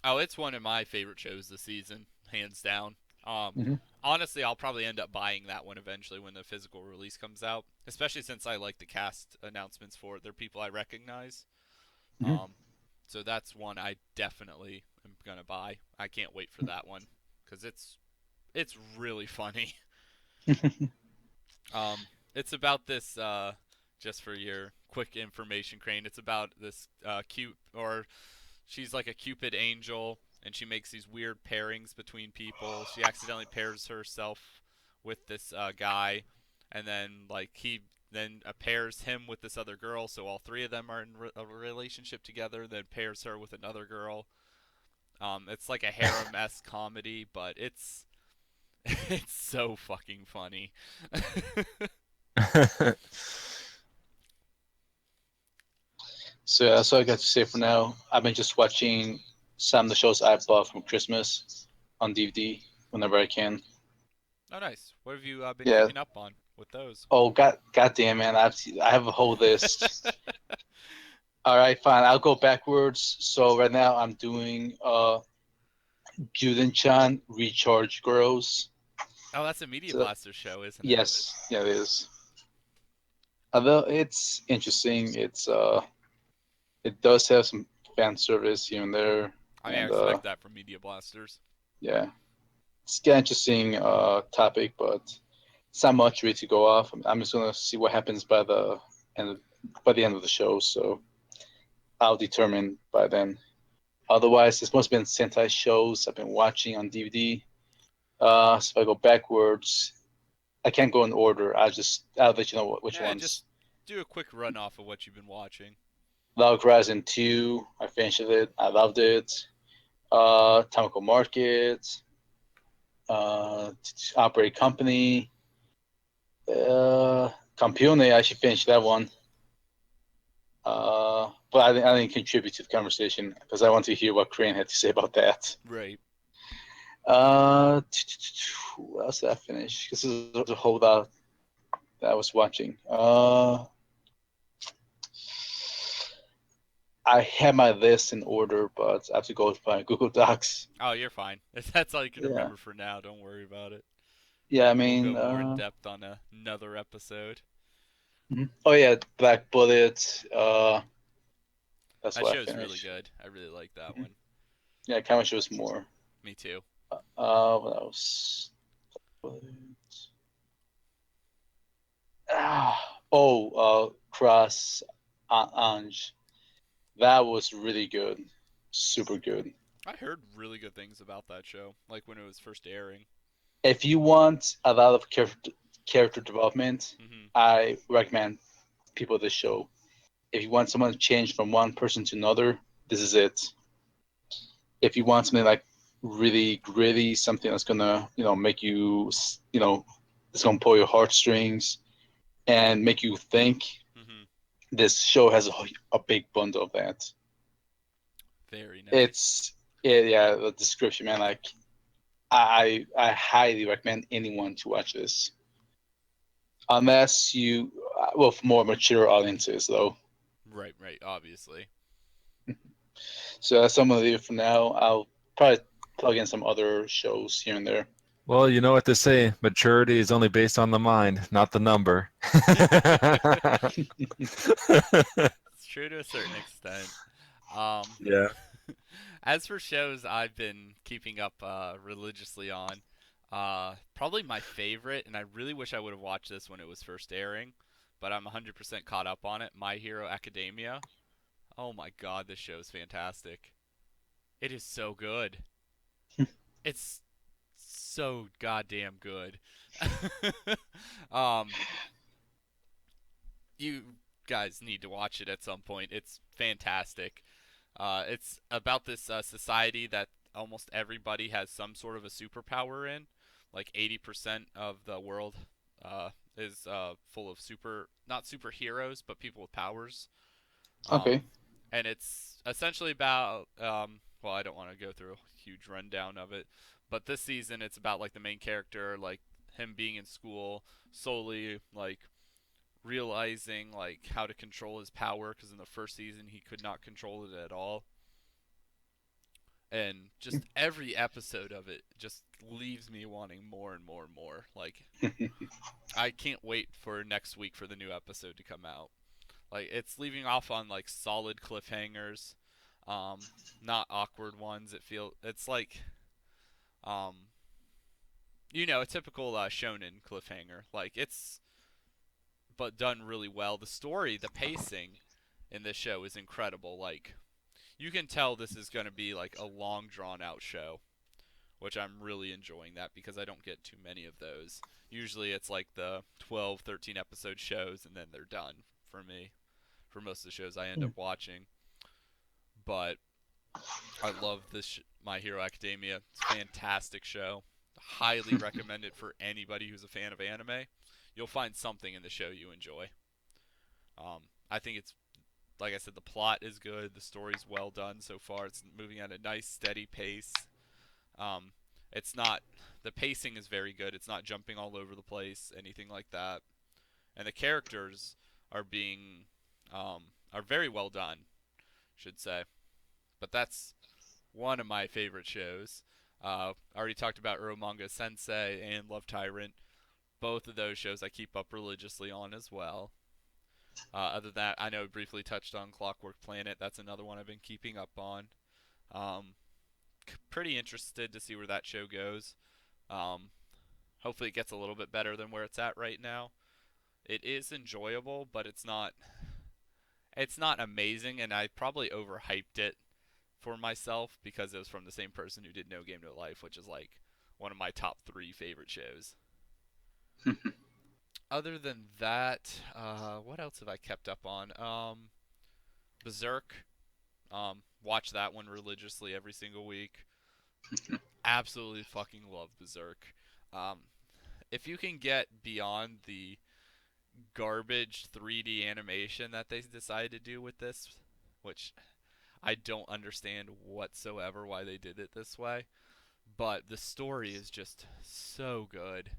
Oh, it's one of my favorite shows this season, hands down. Um, Hmm. Honestly, I'll probably end up buying that one eventually when the physical release comes out. Especially since I like the cast announcements for it. They're people I recognize. Hmm. Um, so that's one I definitely am gonna buy. I can't wait for that one because it's really funny. Um, it's about this. Just for your quick information, Crane. It's about this cute, or she's like a Cupid angel, and she makes these weird pairings between people. She accidentally pairs herself with this guy, and then like he then pairs him with this other girl, so all three of them are in a relationship together. Then pairs her with another girl. It's like a harem-esque comedy, but it's it's so fucking funny. So yeah, that's all I got to say for now. I've been just watching some of the shows I bought from Christmas on DVD whenever I can. Oh, nice. What have you been Yeah. keeping up on with those? Oh god damn man, I have a whole list. All right, fine. I'll go backwards. So right now I'm doing Juden-chan Recharge Girls. Oh, that's a Media So Blaster show, isn't it? yes, yeah, it is. Although it's interesting, it does have some fan service here and there, I mean, I and expect that from Media Blasters. yeah, it's an interesting topic, but it's not much really to go off. I'm just gonna see what happens end of, by the end of the show, so I'll determine by then. Otherwise, it's mostly been Sentai shows I've been watching on DVD. So if I go backwards, I can't go in order. I'll let you know which Yeah, just ones. do a quick run off of what you've been watching. Log Horizon 2, I finished it. I loved it. Tamako Market, uh, Operate Company, Campione. I actually finished that one. But I didn't contribute to the conversation because I want to hear what Crane had to say about that. Right. Uh, what else did I finish? This is a whole lot that I was watching. I have my list in order, but I have to go to my Google Docs. Oh, you're fine. If that's all you can Yeah, remember for now, don't worry about it. yeah. I We'll mean, go more in depth on another episode. oh yeah, Black Bullet. That's That what I show's really finished. good. I really like that Mhm. one. Yeah, I kind of wish it was more. Me too. What else? Cross Ange. That was really good, super good. I heard really good things about that show, like when it was first airing. If you want a lot of character development, Hmm. I recommend people this show. If you want someone to change from one person to another, this is it. If you want something like really gritty, something that's gonna, make you, it's gonna pull your heartstrings and make you think, Hmm. this show has a big bundle of that. Very nice. It's, yeah, the description, man. Like, I highly recommend anyone to watch this, unless you, well, for more mature audiences, though. Right, right, obviously. So that's some of it for now. I'll probably plug in some other shows here and there. Well, you know what they say, maturity is only based on the mind, not the number. It's true to a certain extent. Um, Yeah. as for shows I've been keeping up religiously on, probably my favorite, and I really wish I would have watched this when it was first airing, but I'm 100% caught up on it. My Hero Academia. Oh my god, this show is fantastic. It is so good. It's so goddamn good. um, you guys need to watch it at some point. It's fantastic. It's about this society that almost everybody has some sort of a superpower in. Like 80% of the world is full of not superheroes, but people with powers. Um, Okay. and it's essentially about well, I don't want to go through a huge rundown of it, but this season it's about like the main character, like him being in school, solely like realizing like how to control his power, because in the first season he could not control it at all. And just every episode of it just leaves me wanting more and more and more. Like, I can't wait for next week for the new episode to come out. Like, it's leaving off on like solid cliffhangers, um, not awkward ones. It's like, um, a typical shonen cliffhanger. Like, it's but done really well. The story, the pacing in this show is incredible. Like, you can tell this is going to be like a long drawn out show, which I'm really enjoying that because I don't get too many of those. Usually it's like the 12, 13 episode shows and then they're done for me for most of the shows I end up watching. But I love this My Hero Academia. It's a fantastic show. Highly recommend it for anybody who's a fan of anime. You'll find something in the show you enjoy. I think it's, like I said, the plot is good. The story's well done so far. It's moving at a nice, steady pace. Um, it's not, the pacing is very good. It's not jumping all over the place, anything like that. And the characters are being, are very well done, should say. But that's one of my favorite shows. I already talked about Uromanga Sensei and Love Tyrant. Both of those shows I keep up religiously on as well. Other than that, I know briefly touched on Clockwork Planet. That's another one I've been keeping up on. Pretty interested to see where that show goes. Hopefully it gets a little bit better than where it's at right now. It is enjoyable, but it's not amazing, and I probably overhyped it for myself because it was from the same person who did No Game No Life, which is like one of my top 3 favorite shows. Other than that, what else have I kept up on? Berserk. Watch that one religiously every single week. Absolutely fucking love Berserk. Um, if you can get beyond the garbage 3D animation that they decided to do with this, which I don't understand whatsoever why they did it this way, but the story is just so good.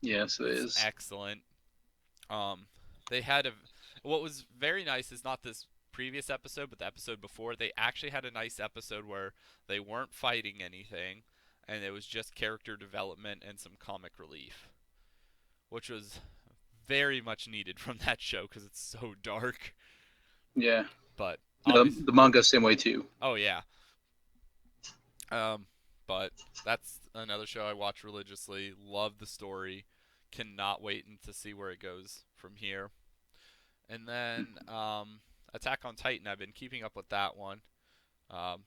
Yes, it It's is. excellent. Um, they had what was very nice is not this previous episode, but the episode before. They actually had a nice episode where they weren't fighting anything, and it was just character development and some comic relief, which was very much needed from that show because it's so dark. Yeah. But The, obviously, the manga same way too. oh yeah. Um, but that's another show I watch religiously. Love the story. Cannot wait to see where it goes from here. And then Attack on Titan. I've been keeping up with that one, um,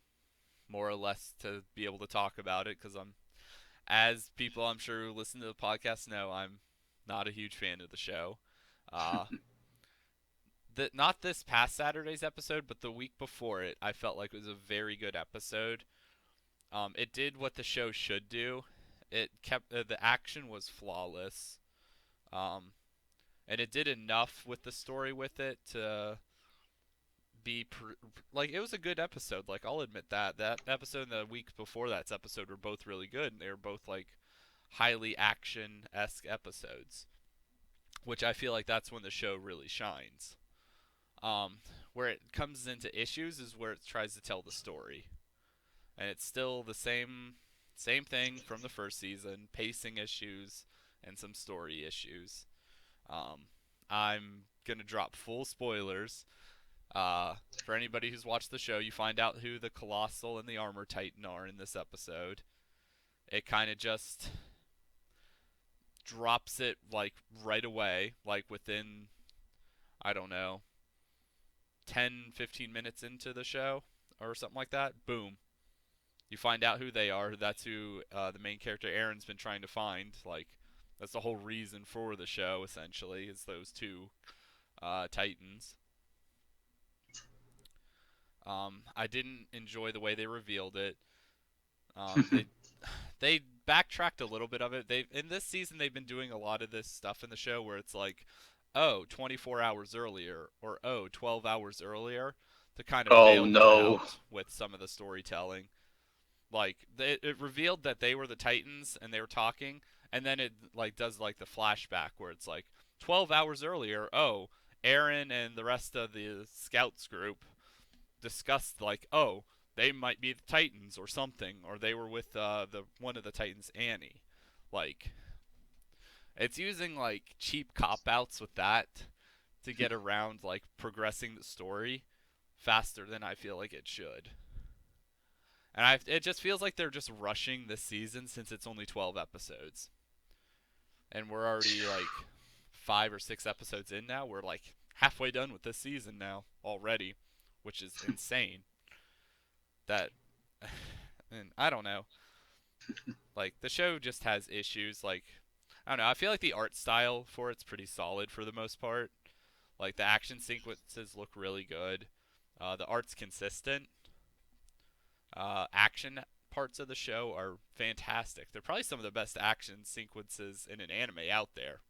more or less to be able to talk about it because as people I'm sure who listen to the podcast know, I'm not a huge fan of the show. Uh, not this past Saturday's episode, but the week before it, I felt like it was a very good episode. It did what the show should do. It kept the action was flawless, um, and it did enough with the story with it to be like it was a good episode. Like I'll admit that episode and the week before that's episode were both really good, and they were both like highly action-esque episodes, which I feel like that's when the show really shines. Where it comes into issues is where it tries to tell the story, and it's still the same thing from the first season: pacing issues and some story issues. I'm gonna drop full spoilers. For anybody who's watched the show, you find out who the Colossal and the Armor Titan are in this episode. It kind of just drops it like right away, like within, I don't know, 10, 15 minutes into the show or something like that. Boom. You find out who they are. That's who the main character Aaron's been trying to find. Like, that's the whole reason for the show, essentially, is those two Titans. I didn't enjoy the way they revealed it. They they backtracked a little bit of it. They in this season they've been doing a lot of this stuff in the show where it's like, oh, 24 hours earlier or oh, 12 hours earlier to kind of Oh bail you no. out with some of the storytelling. Like it revealed that they were the Titans and they were talking, and then it like does like the flashback where it's like 12 hours earlier, oh, Aaron and the rest of the scouts group discussed like, oh, they might be the Titans or something, or they were with the one of the Titans, Annie. Like, it's using like cheap cop outs with that to get around like progressing the story faster than I feel like it should. And it just feels like they're just rushing this season since it's only 12 episodes. And we're already like 5 or 6 episodes in now. We're like halfway done with this season now already, which is insane. That and I don't know. Like the show just has issues like I don't know. I feel like the art style for it's pretty solid for the most part. Like the action sequences look really good. The art's consistent. Action parts of the show are fantastic. They're probably some of the best action sequences in an anime out there.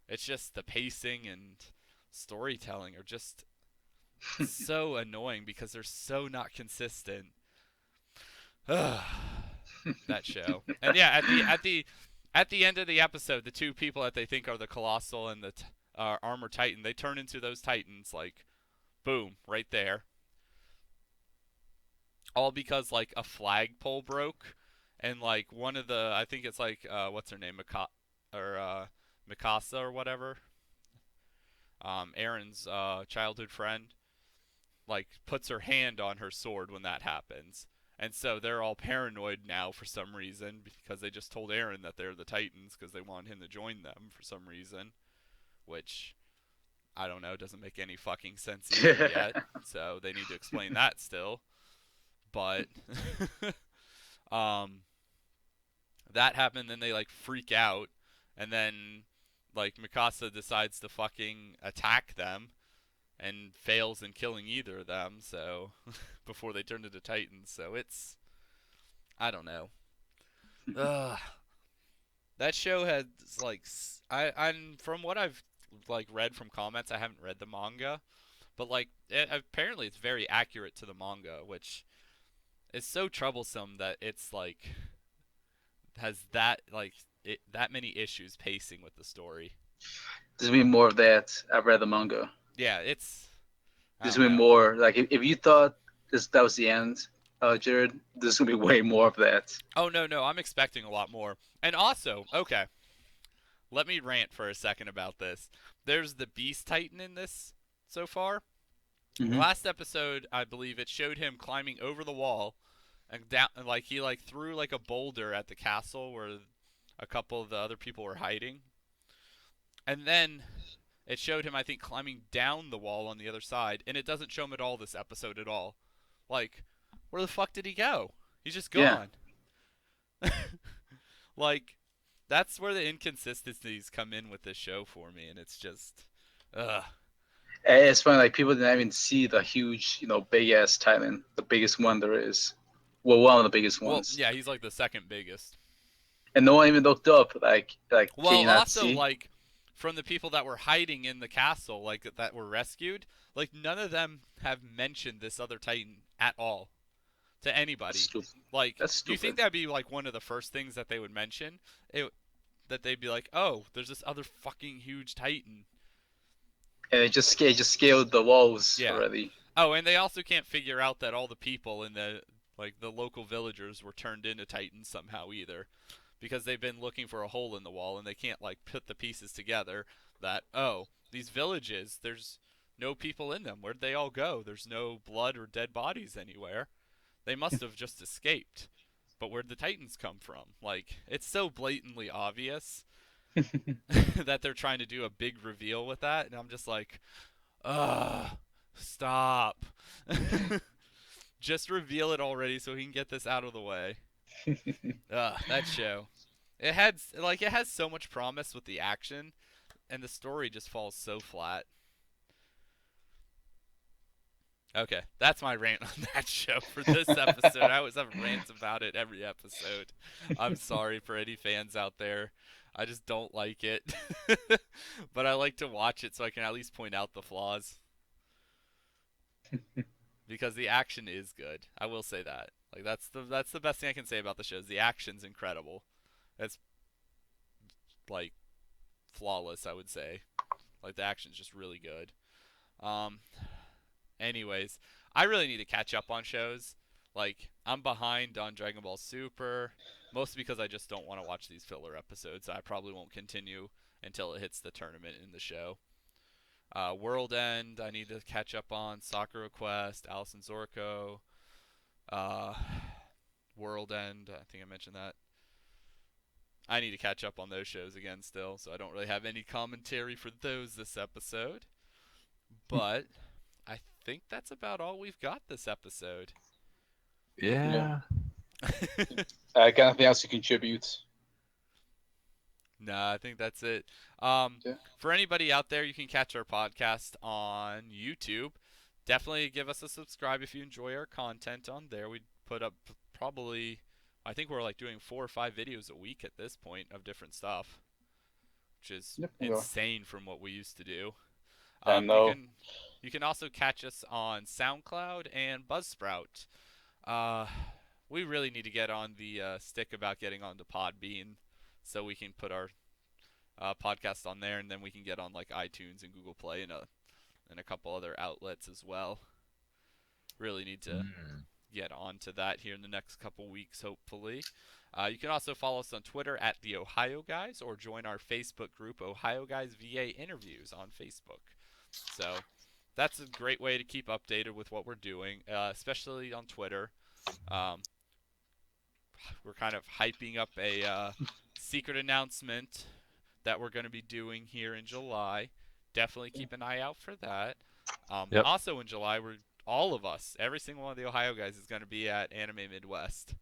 It's just the pacing and storytelling are just so annoying because they're so not consistent. That show. And yeah, at the end of the episode, the two people that they think are the Colossal and the Armor Titan, they turn into those Titans like boom, right there. All because like a flagpole broke and like one of the I think it's like what's her name Mikasa or whatever, Aaron's childhood friend, like puts her hand on her sword when that happens. And so they're all paranoid now for some reason because they just told Aaron that they're the Titans because they want him to join them for some reason, which I don't know, doesn't make any fucking sense either yet. So they need to explain that still. But that happened, then they like freak out, and then like Mikasa decides to fucking attack them and fails in killing either of them, so before they turn into Titans. So it's I don't know. Ugh. That show has like I'm from what I've like read from comments, I haven't read the manga, but like apparently it's very accurate to the manga, which is so troublesome that it's like has that like that many issues pacing with the story. There's gonna be more of that. I've read the manga. Yeah, it's I There's don't gonna be know. more. Like if you thought that was the end, Jared, there's gonna be way more of that. Oh no, I'm expecting a lot more. And also, okay, let me rant for a second about this. There's the Beast Titan in this so far. Mm-hmm. Last episode, I believe it showed him climbing over the wall and down, like he like threw like a boulder at the castle where a couple of the other people were hiding. And then it showed him, I think, climbing down the wall on the other side, and it doesn't show him at all this episode at all. Like, where the fuck did he go? He's just Yeah. gone. Like, that's where the inconsistencies come in with this show for me, and it's just, ugh. And it's funny, like people didn't even see the huge, big ass Titan, the biggest one there is. Well, one of the biggest Well, ones. yeah, he's like the second biggest. And no one even looked up. Like can Well, you not also, see? like, from the people that were hiding in the castle, like, that were rescued, like, none of them have mentioned this other Titan at all to anybody. That's stupid. Like, That's do you think stupid. that'd be, like, one of the first things that they would mention? That they'd be like, oh, there's this other fucking huge Titan. And it just scaled the walls Yeah. already. Oh, and they also can't figure out that all the people in the local villagers were turned into Titans somehow either. Because they've been looking for a hole in the wall and they can't like put the pieces together that, oh, these villages, there's no people in them. Where'd they all go? There's no blood or dead bodies anywhere. They must have just escaped. But where'd the Titans come from? Like, it's so blatantly obvious that they're trying to do a big reveal with that, and I'm just like, ugh, stop. Just reveal it already so he can get this out of the way. That show. It has so much promise with the action, and the story just falls so flat. Okay, that's my rant on that show for this episode. I always have rants about it every episode. I'm sorry for any fans out there. I just don't like it. But I like to watch it so I can at least point out the flaws. Because the action is good. I will say that. Like that's the best thing I can say about the show. Is the action's incredible. It's like flawless, I would say. Like the action's just really good. Um Anyways, I really need to catch up on shows. Like, I'm behind on Dragon Ball Super, mostly because I just don't want to watch these filler episodes. I probably won't continue until it hits the tournament in the show. World End, I need to catch up on. Sakura Quest, Alice and Zorko, uh, World End, I think I mentioned that. I need to catch up on those shows again still, so I don't really have any commentary for those this episode. But I think that's about all we've got this episode. Yeah. Got anything else to contribute? No, I think that's it. Yeah. For anybody out there, you can catch our podcast on YouTube. Definitely give us a subscribe if you enjoy our content on there. We put up probably, I think we're like doing 4 or 5 videos a week at this point of different stuff, which is Yep, we are. insane from what we used to do. I know. You can also catch us on SoundCloud and Buzzsprout. We really need to get on the stick about getting onto Podbean, so we can put our podcast on there, and then we can get on like iTunes and Google Play and a couple other outlets as well. Really need to get onto that here in the next couple weeks, hopefully. You can also follow us on Twitter at the Ohio Guys, or join our Facebook group, Ohio Guys VA Interviews, on Facebook. So that's a great way to keep updated with what we're doing, especially on Twitter. We're kind of hyping up a secret announcement that we're going to be doing here in July. Definitely keep an eye out for that. Yep. Also in July, all of us, every single one of the Ohio Guys, is going to be at Anime Midwest.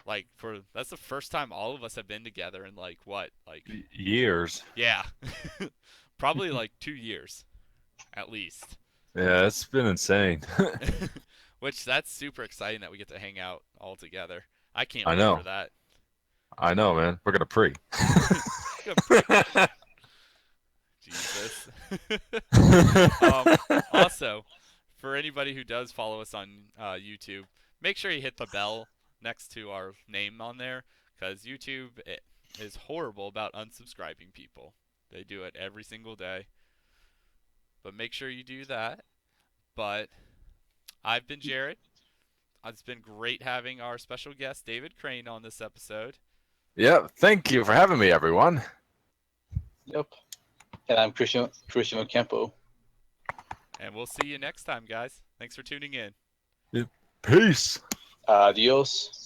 Like, that's the first time all of us have been together in like Years. yeah, probably like 2 years, at least. Yeah, it's been insane. Which that's super exciting that we get to hang out all together. I can't I wait know. for that. I know, man. We're gonna pre. Jesus. Also, for anybody who does follow us on YouTube, make sure you hit the bell next to our name on there, because YouTube is horrible about unsubscribing people. They do it every single day. But make sure you do that. But I've been Jared. It's been great having our special guest, David Crane, on this episode. Yep. Thank you for having me, everyone. Yep. And I'm Christian Ocampo. And we'll see you next time, guys. Thanks for tuning in. Peace. Adios.